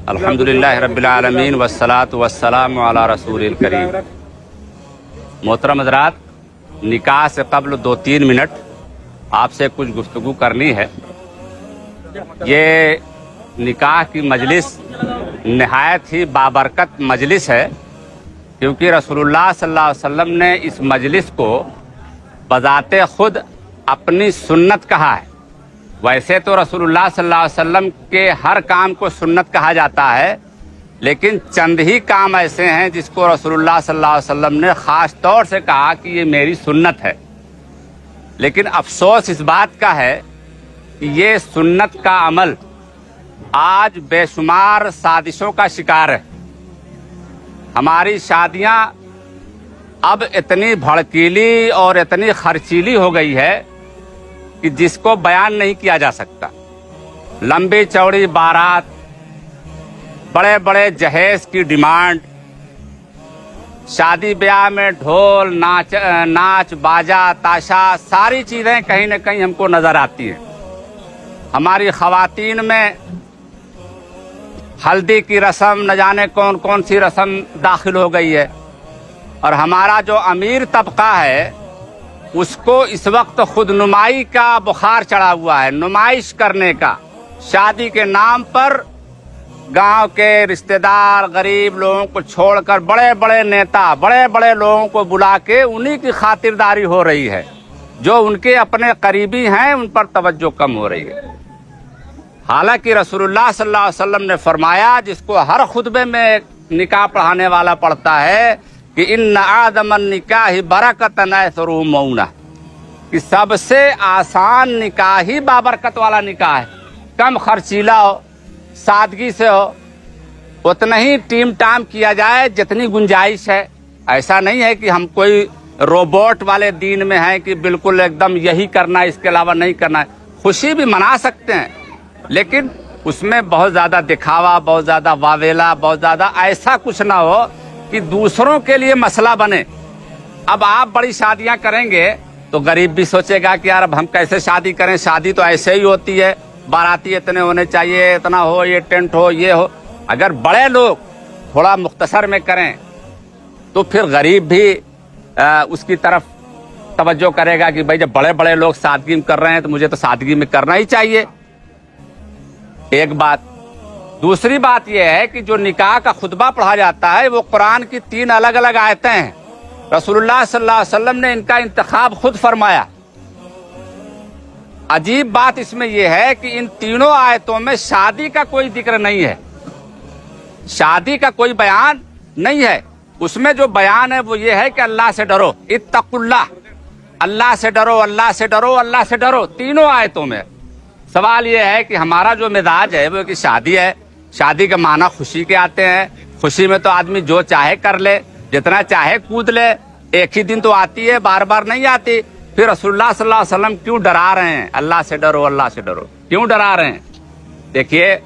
الحمدللہ رب العالمین والصلاة والسلام علی رسول الکریم۔ محترم حضرات، نکاح سے قبل 2-3 منٹ آپ سے کچھ گفتگو کرنی ہے۔ یہ نکاح کی مجلس نہایت ہی بابرکت مجلس ہے، کیونکہ رسول اللہ صلی اللہ علیہ وسلم نے اس مجلس کو بذات خود اپنی سنت کہا ہے۔ ویسے تو رسول اللہ صلی اللہ علیہ وسلم کے ہر کام کو سنت کہا جاتا ہے، لیکن چند ہی کام ایسے ہیں جس کو رسول اللہ صلی اللہ علیہ وسلم نے خاص طور سے کہا کہ یہ میری سنت ہے۔ لیکن افسوس اس بات کا ہے کہ یہ سنت کا عمل آج بے شمار سازشوں کا شکار ہے۔ ہماری شادیاں اب اتنی بھڑکیلی اور اتنی خرچیلی ہو گئی ہے کہ جس کو بیان نہیں کیا جا سکتا۔ لمبی چوڑی بارات، بڑے بڑے جہیز کی ڈیمانڈ، شادی بیاہ میں ڈھول ناچ باجا تاشا، ساری چیزیں کہیں نہ کہیں ہم کو نظر آتی ہیں۔ ہماری خواتین میں ہلدی کی رسم، نہ جانے کون کون سی رسم داخل ہو گئی ہے، اور ہمارا جو امیر طبقہ ہے اس کو اس وقت خود نمائی کا بخار چڑھا ہوا ہے، نمائش کرنے کا۔ شادی کے نام پر گاؤں کے رشتہ دار غریب لوگوں کو چھوڑ کر بڑے بڑے نیتا، بڑے بڑے لوگوں کو بلا کے انہی کی خاطرداری ہو رہی ہے۔ جو ان کے اپنے قریبی ہیں ان پر توجہ کم ہو رہی ہے۔ حالانکہ رسول اللہ صلی اللہ علیہ وسلم نے فرمایا، جس کو ہر خطبے میں نکاح پڑھانے والا پڑھتا ہے، کہ ان اعظم النکاح برکۃ ایسرہ مؤونہ، کہ سب سے آسان نکاح ہی بابرکت والا نکاح ہے۔ کم خرچیلا ہو، سادگی سے ہو، اتنا ہی ٹیم ٹام کیا جائے جتنی گنجائش ہے۔ ایسا نہیں ہے کہ ہم کوئی روبوٹ والے دین میں ہیں کہ بالکل ایک دم یہی کرنا ہے، اس کے علاوہ نہیں کرنا ہے۔ خوشی بھی منا سکتے ہیں، لیکن اس میں بہت زیادہ دکھاوا، بہت زیادہ واویلا، بہت زیادہ ایسا کچھ نہ ہو کہ دوسروں کے لیے مسئلہ بنے۔ اب آپ بڑی شادیاں کریں گے تو غریب بھی سوچے گا کہ یار اب ہم کیسے شادی کریں، شادی تو ایسے ہی ہوتی ہے، باراتی اتنے ہونے چاہیے، اتنا ہو، یہ ٹینٹ ہو، یہ ہو۔ اگر بڑے لوگ تھوڑا مختصر میں کریں تو پھر غریب بھی اس کی طرف توجہ کرے گا کہ بھائی جب بڑے بڑے لوگ سادگی میں کر رہے ہیں تو مجھے تو سادگی میں کرنا ہی چاہیے۔ ایک بات۔ دوسری بات یہ ہے کہ جو نکاح کا خطبہ پڑھا جاتا ہے وہ قرآن کی 3 الگ الگ آیتیں ہیں۔ رسول اللہ صلی اللہ علیہ وسلم نے ان کا انتخاب خود فرمایا۔ عجیب بات اس میں یہ ہے کہ ان تینوں آیتوں میں شادی کا کوئی ذکر نہیں ہے، شادی کا کوئی بیان نہیں ہے۔ اس میں جو بیان ہے وہ یہ ہے کہ اللہ سے ڈرو، اتقوا اللہ، اللہ سے ڈرو، اللہ سے ڈرو، اللہ سے ڈرو، تینوں آیتوں میں۔ سوال یہ ہے کہ ہمارا جو مزاج ہے وہ کہ شادی ہے، شادی کا معنی خوشی کے آتے ہیں، خوشی میں تو آدمی جو چاہے کر لے، جتنا چاہے کود لے، ایک ہی دن تو آتی ہے، بار بار نہیں آتی۔ پھر رسول اللہ صلی اللہ علیہ وسلم کیوں ڈرا رہے ہیں؟ اللہ سے ڈرو، اللہ سے ڈرو، کیوں ڈرا رہے ہیں؟ دیکھیے،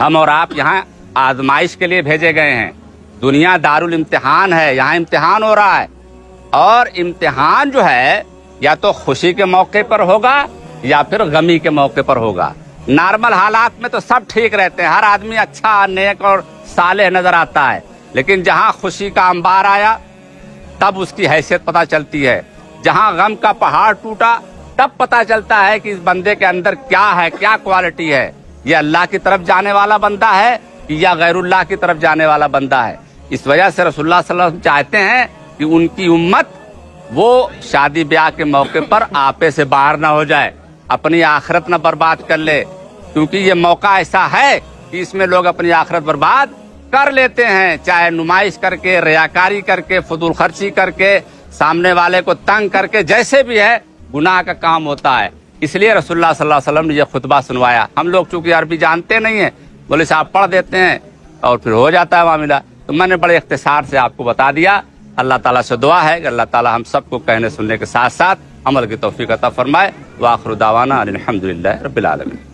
ہم اور آپ یہاں آزمائش کے لیے بھیجے گئے ہیں۔ دنیا دارالامتحان ہے، یہاں امتحان ہو رہا ہے، اور امتحان جو ہے یا تو خوشی کے موقع پر ہوگا یا پھر غمی کے موقع پر ہوگا۔ نارمل حالات میں تو سب ٹھیک رہتے ہیں، ہر آدمی اچھا، نیک اور صالح نظر آتا ہے، لیکن جہاں خوشی کا انبار آیا تب اس کی حیثیت پتہ چلتی ہے، جہاں غم کا پہاڑ ٹوٹا تب پتہ چلتا ہے کہ اس بندے کے اندر کیا ہے، کیا کوالٹی ہے، یہ اللہ کی طرف جانے والا بندہ ہے یا غیر اللہ کی طرف جانے والا بندہ ہے۔ اس وجہ سے رسول اللہ صلی اللہ علیہ وسلم چاہتے ہیں کہ ان کی امت وہ شادی بیاہ کے موقع پر آپے سے باہر نہ ہو جائے، اپنی آخرت نہ برباد کر لے، کیونکہ یہ موقع ایسا ہے کہ اس میں لوگ اپنی آخرت برباد کر لیتے ہیں، چاہے نمائش کر کے، ریاکاری کر کے، فضول خرچی کر کے، سامنے والے کو تنگ کر کے، جیسے بھی ہے گناہ کا کام ہوتا ہے۔ اس لیے رسول اللہ صلی اللہ علیہ وسلم نے یہ خطبہ سنوایا۔ ہم لوگ چونکہ عربی جانتے نہیں ہیں، بولے صاحب پڑھ دیتے ہیں اور پھر ہو جاتا ہے معاملہ، تو میں نے بڑے اختصار سے آپ کو بتا دیا۔ اللہ تعالیٰ سے دعا ہے کہ اللہ تعالیٰ ہم سب کو کہنے سننے کے ساتھ ساتھ عمل کی توفیق عطا فرمائے۔ وآخر دعوانا الحمدللہ رب العالمین۔